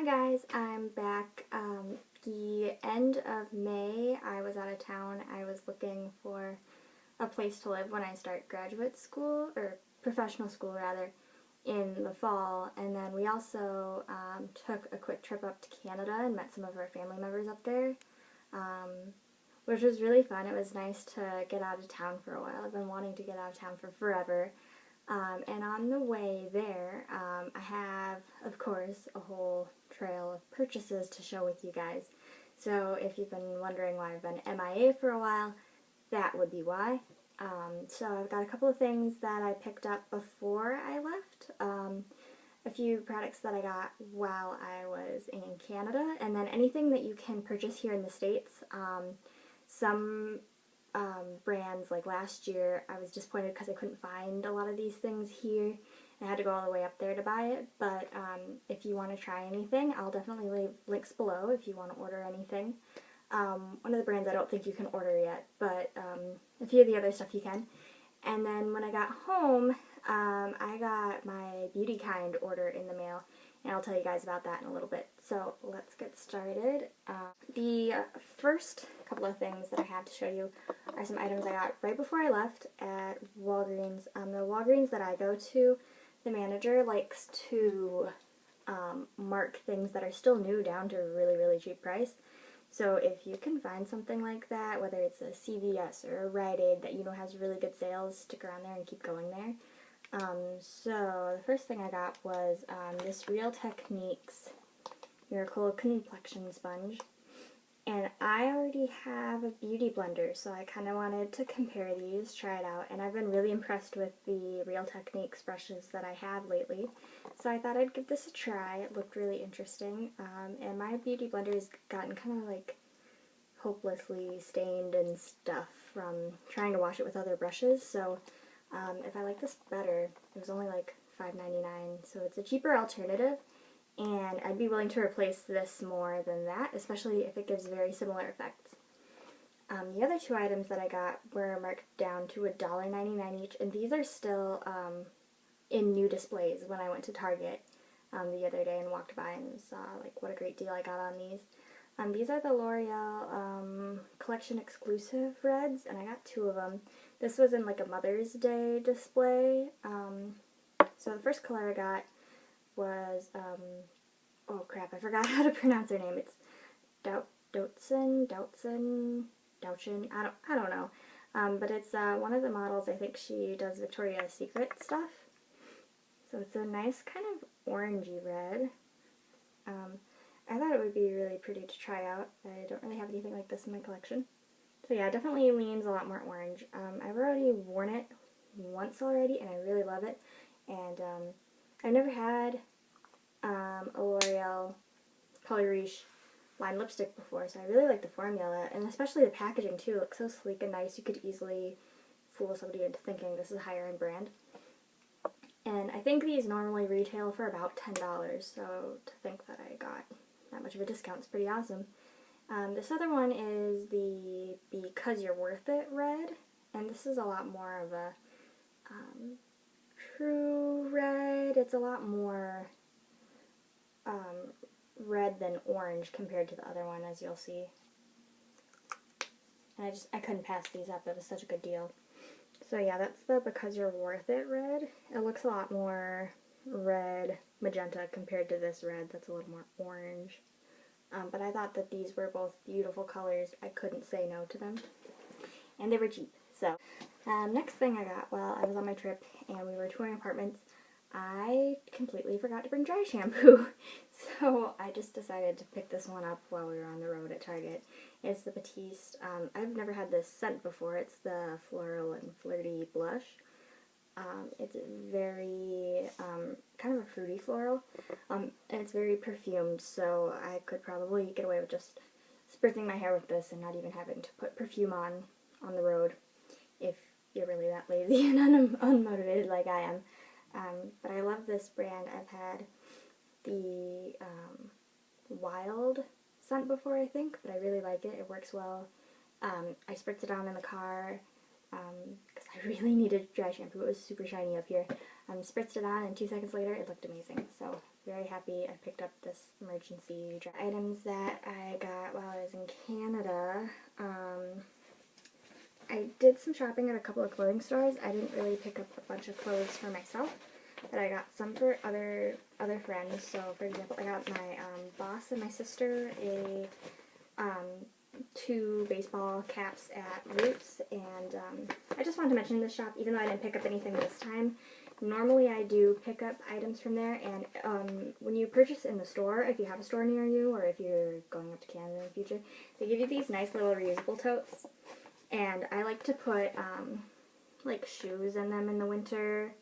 Hi guys, I'm back. The end of May, I was out of town. I was looking for a place to live when I start graduate school, or professional school rather, in the fall. And then we also took a quick trip up to Canada and met some of our family members up there, which was really fun. It was nice to get out of town for a while. I've been wanting to get out of town for forever. And on the way there, I have, of course, a whole trail of purchases to show with you guys. So if you've been wondering why I've been MIA for a while, that would be why. So I've got a couple of things that I picked up before I left, a few products that I got while I was in Canada, and then anything that you can purchase here in the States. Some brands, like last year, I was disappointed because I couldn't find a lot of these things here. I had to go all the way up there to buy it, but if you want to try anything, I'll definitely leave links below if you want to order anything. One of the brands I don't think you can order yet, but a few of the other stuff you can. And then when I got home, I got my Beauty Kind order in the mail, and I'll tell you guys about that in a little bit. So let's get started. The first couple of things that I have to show you are some items I got right before I left at Walgreens. The Walgreens that I go to, the manager likes to mark things that are still new down to a really, really cheap price. So if you can find something like that, whether it's a CVS or a Rite Aid that you know has really good sales, stick around there and keep going there. So the first thing I got was this Real Techniques Miracle Complexion Sponge. And I already have a beauty blender, so I kind of wanted to compare these, try it out, and I've been really impressed with the Real Techniques brushes that I have lately. So I thought I'd give this a try. It looked really interesting, and my beauty blender has gotten kind of like hopelessly stained and stuff from trying to wash it with other brushes, so if I like this better, it was only like $5.99, so it's a cheaper alternative. And I'd be willing to replace this more than that, especially if it gives very similar effects. The other two items that I got were marked down to $1.99 each, and these are still in new displays when I went to Target the other day and walked by and saw like what a great deal I got on these. These are the L'Oreal Collection exclusive reds, and I got two of them. This was in like a Mother's Day display. So the first color I got was, oh crap, I forgot how to pronounce her name. It's Doutzen, I don't know. But it's one of the models. I think she does Victoria's Secret stuff. So it's a nice kind of orangey red. I thought it would be really pretty to try out. I don't really have anything like this in my collection. So yeah, it definitely leans a lot more orange. I've already worn it once already, and I really love it. And I've never had a L'Oreal Color Riche lime lipstick before, so I really like the formula, and especially the packaging too. It looks so sleek and nice. You could easily fool somebody into thinking this is a higher end brand. And I think these normally retail for about $10, so to think that I got that much of a discount is pretty awesome. This other one is the Because You're Worth It red, and this is a lot more of a true red. It's a lot more red than orange compared to the other one, as you'll see. And I couldn't pass these up. It was such a good deal. So yeah, that's the Because You're Worth It red. It looks a lot more red magenta compared to this red that's a little more orange. But I thought that these were both beautiful colors. I couldn't say no to them. And they were cheap. So next thing I got while I was on my trip and we were touring apartments, I completely forgot to bring dry shampoo. So I just decided to pick this one up while we were on the road at Target. It's the Batiste. I've never had this scent before. It's the Floral and Flirty blush. It's very kind of a fruity floral, and it's very perfumed, so I could probably get away with just spritzing my hair with this and not even having to put perfume on the road if you're really that lazy and unmotivated like I am. But I love this brand. I've had the Wild scent before, I think, but I really like it. It works well. I spritz it on in the car because I really needed dry shampoo. It was super shiny up here. Spritzed it on, and 2 seconds later it looked amazing. So very happy I picked up this emergency dry items that I got while I was in Canada. I did some shopping at a couple of clothing stores. I didn't really pick up a bunch of clothes for myself, but I got some for other friends. So, for example, I got my boss and my sister a 2 baseball caps at Roots, and I just wanted to mention this shop, even though I didn't pick up anything this time. Normally I do pick up items from there, and when you purchase in the store, if you have a store near you, or if you're going up to Canada in the future, they give you these nice little reusable totes, and I like to put like shoes in them in the winter,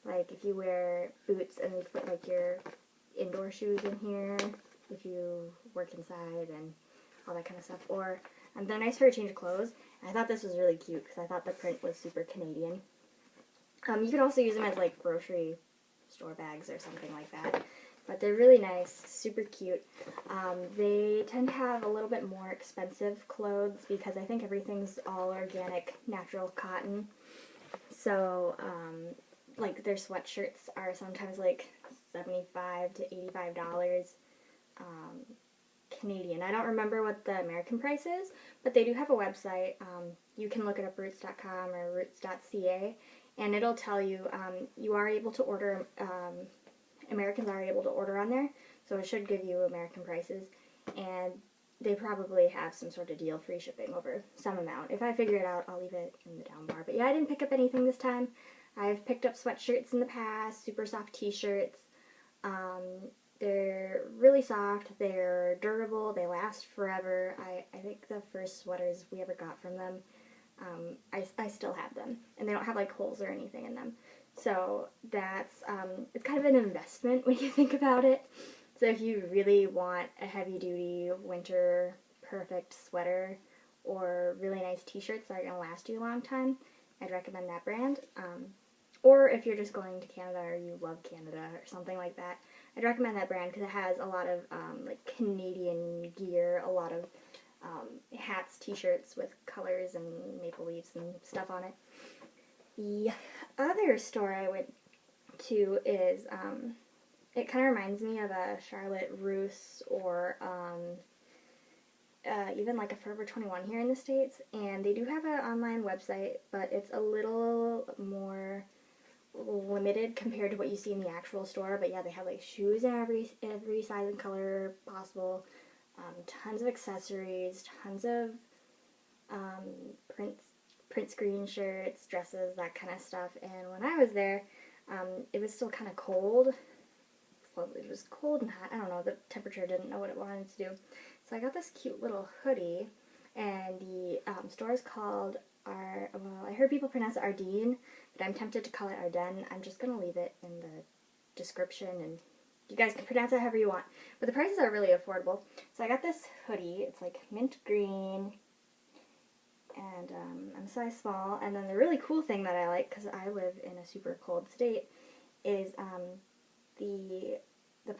like if you wear boots and you put like your indoor shoes in here, if you work inside and all that kind of stuff, or they're nice for a change of clothes. I thought this was really cute because I thought the print was super Canadian. You can also use them as like grocery store bags or something like that, but they're really nice, super cute. They tend to have a little bit more expensive clothes because I think everything's all organic, natural cotton. So, like their sweatshirts are sometimes like $75 to $85 Canadian. I don't remember what the American price is, but they do have a website. You can look it up, roots.com or roots.ca, and it'll tell you, you are able to order, Americans are able to order on there, so it should give you American prices, and they probably have some sort of deal, free shipping over some amount. If I figure it out, I'll leave it in the down bar. But yeah, I didn't pick up anything this time. I've picked up sweatshirts in the past, super soft t-shirts. They're really soft, they're durable, they last forever. I think the first sweaters we ever got from them, I still have them, and they don't have like holes or anything in them. So that's, it's kind of an investment when you think about it. So if you really want a heavy duty winter perfect sweater or really nice t-shirts that are going to last you a long time, I'd recommend that brand. Or if you're just going to Canada or you love Canada or something like that, I'd recommend that brand because it has a lot of like Canadian gear, a lot of hats, t-shirts with colors and maple leaves and stuff on it. The other store I went to is, it kind of reminds me of a Charlotte Russe or even like a Forever 21 here in the States, and they do have an online website, but it's a little more limited compared to what you see in the actual store. But yeah, they have like shoes in every size and color possible, tons of accessories, tons of print screen shirts, dresses, that kind of stuff. And when I was there, it was still kind of cold. Well, it was cold and hot. I don't know, the temperature didn't know what it wanted to do. So I got this cute little hoodie, and the store is called, well, I heard people pronounce it Ardene, but I'm tempted to call it Ardennes. I'm just going to leave it in the description, and you guys can pronounce it however you want. But the prices are really affordable. So I got this hoodie. It's like mint green, and I'm a size small. And then the really cool thing that I like, because I live in a super cold state, is the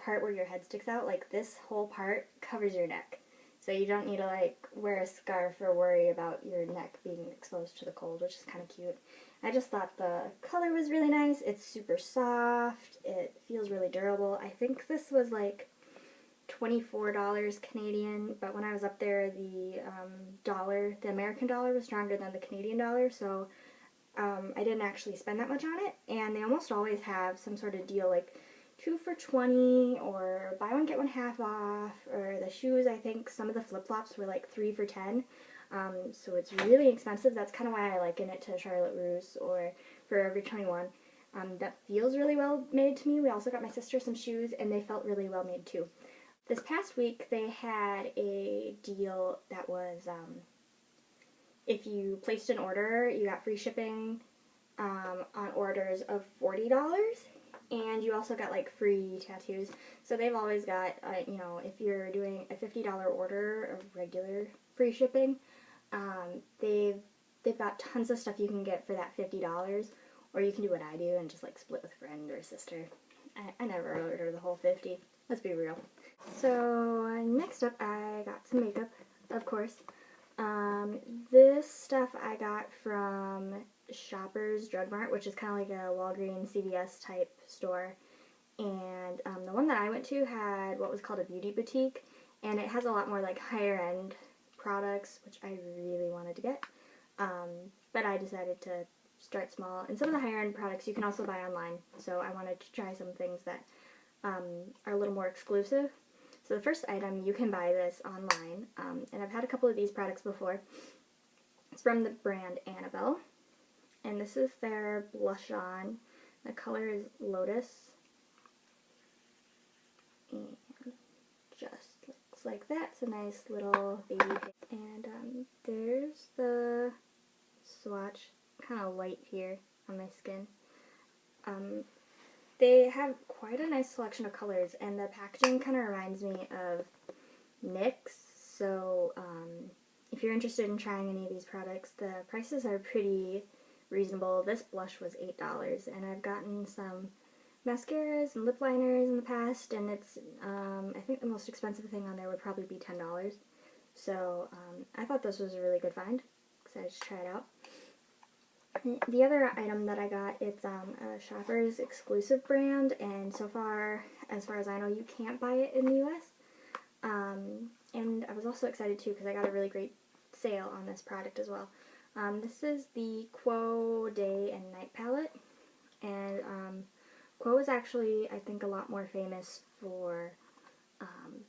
part where your head sticks out, like this whole part covers your neck. So you don't need to like wear a scarf or worry about your neck being exposed to the cold, which is kind of cute. I just thought the color was really nice. It's super soft. It feels really durable. I think this was like $24 Canadian, but when I was up there, the the American dollar was stronger than the Canadian dollar, so I didn't actually spend that much on it. And they almost always have some sort of deal, like 2 for $20, or buy one get one half off, or the shoes, I think some of the flip-flops were like 3 for $10. So it's really expensive. That's kind of why I liken it to Charlotte Russe or Forever 21. That feels really well made to me. We also got my sister some shoes, and they felt really well made too. This past week they had a deal that was, if you placed an order, you got free shipping on orders of $40. And you also got like free tattoos. So they've always got, you know, if you're doing a $50 order of regular free shipping, they've got tons of stuff you can get for that $50. Or you can do what I do and just like split with a friend or a sister. I never order the whole 50. Let's be real. So next up, I got some makeup, of course. This stuff I got from Shoppers Drug Mart, which is kind of like a Walgreens CVS type store, and the one that I went to had what was called a beauty boutique, and it has a lot more like higher end products, which I really wanted to get, but I decided to start small. And some of the higher end products you can also buy online, so I wanted to try some things that are a little more exclusive. So the first item, you can buy this online, and I've had a couple of these products before. It's from the brand Annabelle, and this is their blush on. The color is Lotus, and just looks like that. It's a nice little baby face. And there's the swatch, kind of light here on my skin. They have quite a nice selection of colors, and the packaging kind of reminds me of NYX, so if you're interested in trying any of these products, the prices are pretty reasonable. This blush was $8, and I've gotten some mascaras and lip liners in the past, and it's, I think the most expensive thing on there would probably be $10. So I thought this was a really good find, excited to try it out. The other item that I got, it's a Shoppers exclusive brand, and so far, as I know, you can't buy it in the US. And I was also excited too because I got a really great sale on this product as well. This is the Quo Day and Night palette, and Quo is actually, I think, a lot more famous for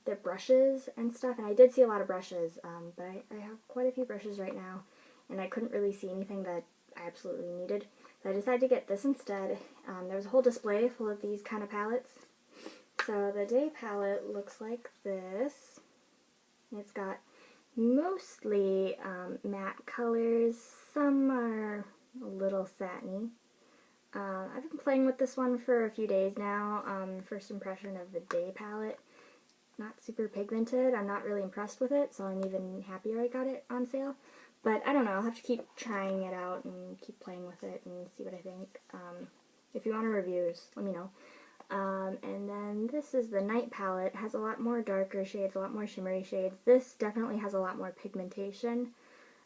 their brushes and stuff, and I did see a lot of brushes, but I have quite a few brushes right now, and I couldn't really see anything that I absolutely needed, so I decided to get this instead. There's a whole display full of these kind of palettes. So the Day palette looks like this. It's got mostly matte colors. Some are a little satiny. I've been playing with this one for a few days now. First impression of the Day palette. Not super pigmented. I'm not really impressed with it, so I'm even happier I got it on sale. But I don't know, I'll have to keep trying it out and keep playing with it and see what I think. If you want a review, just let me know. And then this is the Night palette. It has a lot more darker shades, a lot more shimmery shades. This definitely has a lot more pigmentation.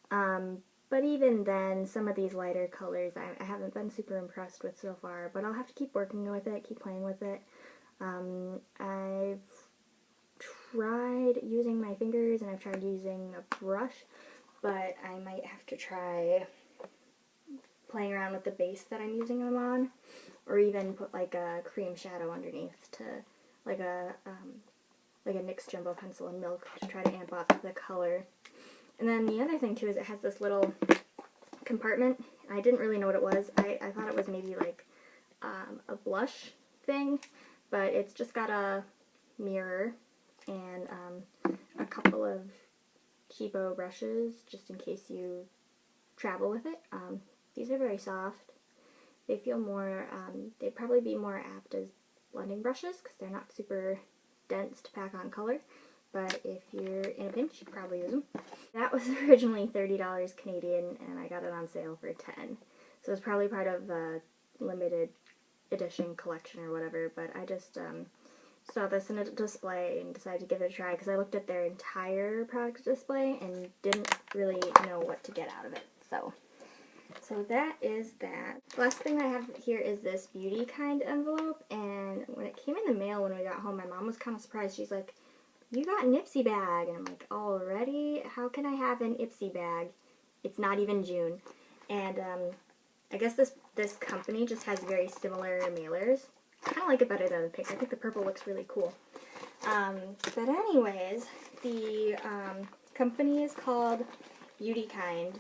But even then, some of these lighter colors I haven't been super impressed with so far. But I'll have to keep working with it, keep playing with it. I've tried using my fingers and I've tried using a brush, but I might have to try playing around with the base that I'm using them on, or even put like a cream shadow underneath to like a NYX Jumbo pencil and milk to try to amp up the color. And then the other thing too is it has this little compartment. I didn't really know what it was. I thought it was maybe like a blush thing, but it's just got a mirror and a couple of cheapo brushes just in case you travel with it. These are very soft. They feel more, they'd probably be more apt as blending brushes because they're not super dense to pack on color, but if you're in a pinch, you probably use them. That was originally $30 Canadian, and I got it on sale for $10. So it's probably part of a limited edition collection or whatever, but I just saw this in a display and decided to give it a try because I looked at their entire product display and didn't really know what to get out of it. So that is that. The last thing I have here is this Beauty Kind envelope, and when it came in the mail when we got home, my mom was kind of surprised. She's like, "You got an Ipsy bag," and I'm like, "Already? How can I have an Ipsy bag? It's not even June." And I guess this company just has very similar mailers. I kind of like it better than the pink. I think the purple looks really cool. But anyways, the company is called Beauty Kind.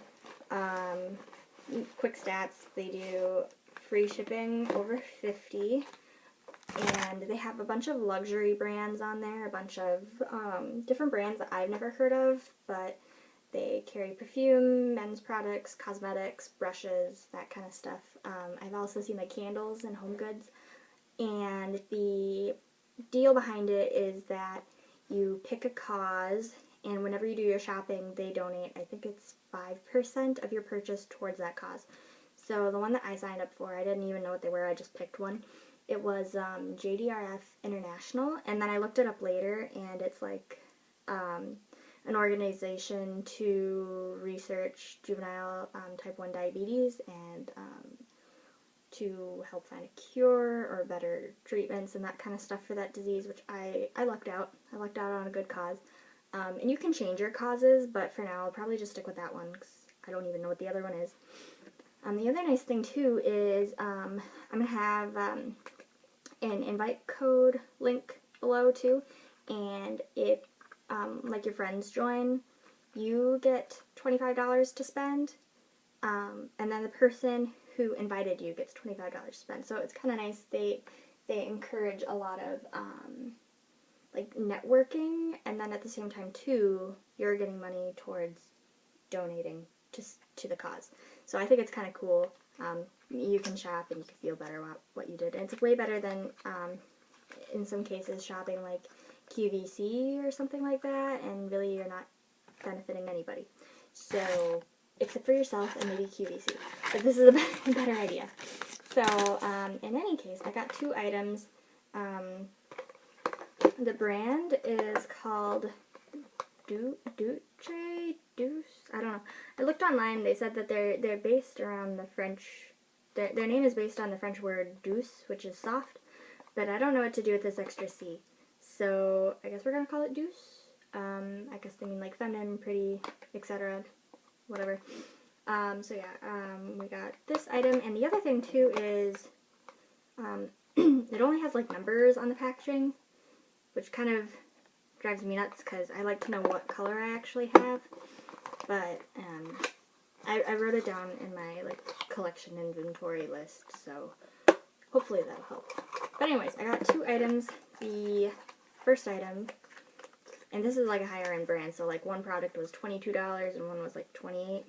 Quick stats, they do free shipping over 50, and they have a bunch of luxury brands on there, a bunch of different brands that I've never heard of, but they carry perfume, men's products, cosmetics, brushes, that kind of stuff. I've also seen like candles and home goods, and the deal behind it is that you pick a cause, and whenever you do your shopping, they donate, I think it's 5% of your purchase towards that cause. So the one that I signed up for, I didn't even know what they were, I just picked one. It was JDRF International, and then I looked it up later, and it's like an organization to research juvenile type 1 diabetes and to help find a cure or better treatments and that kind of stuff for that disease, which I lucked out. I lucked out on a good cause. And you can change your causes, but for now I'll probably just stick with that one because I don't even know what the other one is. The other nice thing too is I'm going to have an invite code link below too, and if like your friends join, you get $25 to spend, and then the person who invited you gets $25 to spend. So it's kind of nice. They encourage a lot of like networking, and then at the same time too, you're getting money towards donating to the cause. So I think it's kind of cool. You can shop and you can feel better about what you did. And it's way better than, in some cases, shopping like QVC or something like that, and really you're not benefiting anybody. So, except for yourself and maybe QVC. But this is a better idea. So, in any case, I got 2 items. The brand is called Doucce? I don't know. I looked online. They said that they're based around the French. Their name is based on the French word douce, which is soft. But I don't know what to do with this extra C. So I guess we're gonna call it Douce. I guess they mean like feminine, pretty, etc. Whatever. So yeah, we got this item, and the other thing too is, it only has like numbers on the packaging, which kind of drives me nuts because I like to know what color I actually have. But I wrote it down in my like collection inventory list, so hopefully that'll help. But anyways, I got 2 items. The first item, and this is like a higher end brand, so like one product was $22 and one was like $28,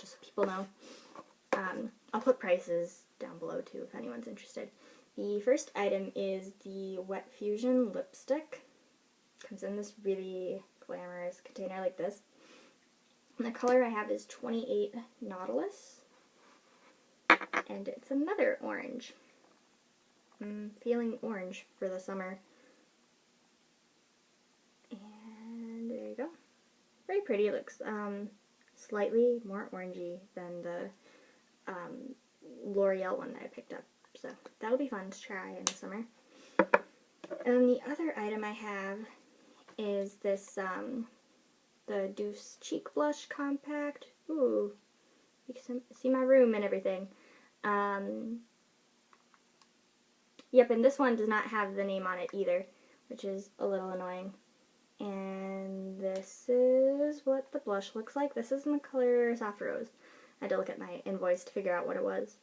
just so people know. I'll put prices down below too if anyone's interested. The first item is the Wet Fusion lipstick. Comes in this really glamorous container like this. And the color I have is 28 Nautilus. And it's another orange. I'm feeling orange for the summer. And there you go. Very pretty. It looks slightly more orangey than the L'Oreal one that I picked up. So that'll be fun to try in the summer. And the other item I have is this, the Doucce Cheek Blush Compact. Ooh, you can see my room and everything. Yep, and this one does not have the name on it either, which is a little annoying. And this is what the blush looks like. This is in the color Soft Rose. I had to look at my invoice to figure out what it was.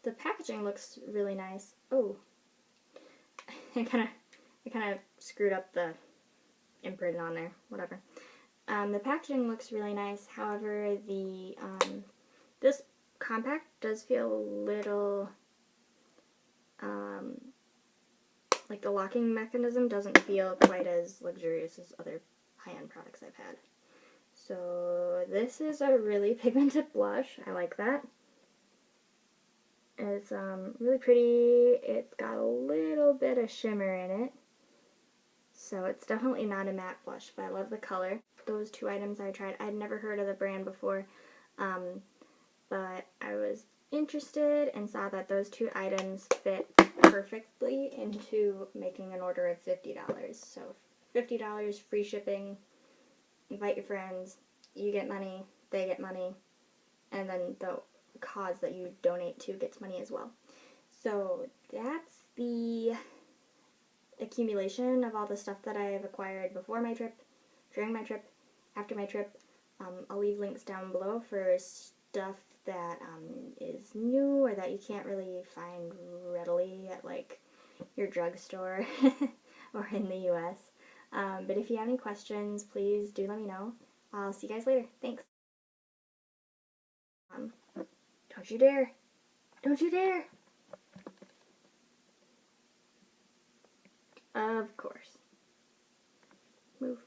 The packaging looks really nice. Oh, I kind of screwed up the imprint on there. Whatever. The packaging looks really nice. However, the this compact does feel a little like the locking mechanism doesn't feel quite as luxurious as other high-end products I've had. So this is a really pigmented blush. I like that. It's really pretty. It's got a little bit of shimmer in it. So it's definitely not a matte blush, but I love the color. Those 2 items I tried. I'd never heard of the brand before, but I was interested and saw that those 2 items fit perfectly into making an order of $50. So $50, free shipping, invite your friends, you get money, they get money, and then the cause that you donate to gets money as well. So that's the accumulation of all the stuff that I've acquired before my trip, during my trip, after my trip. I'll leave links down below for stuff that is new or that you can't really find readily at like your drugstore or in the US. But if you have any questions, please do let me know. I'll see you guys later. Thanks. Don't you dare. Don't you dare. Of course. Move.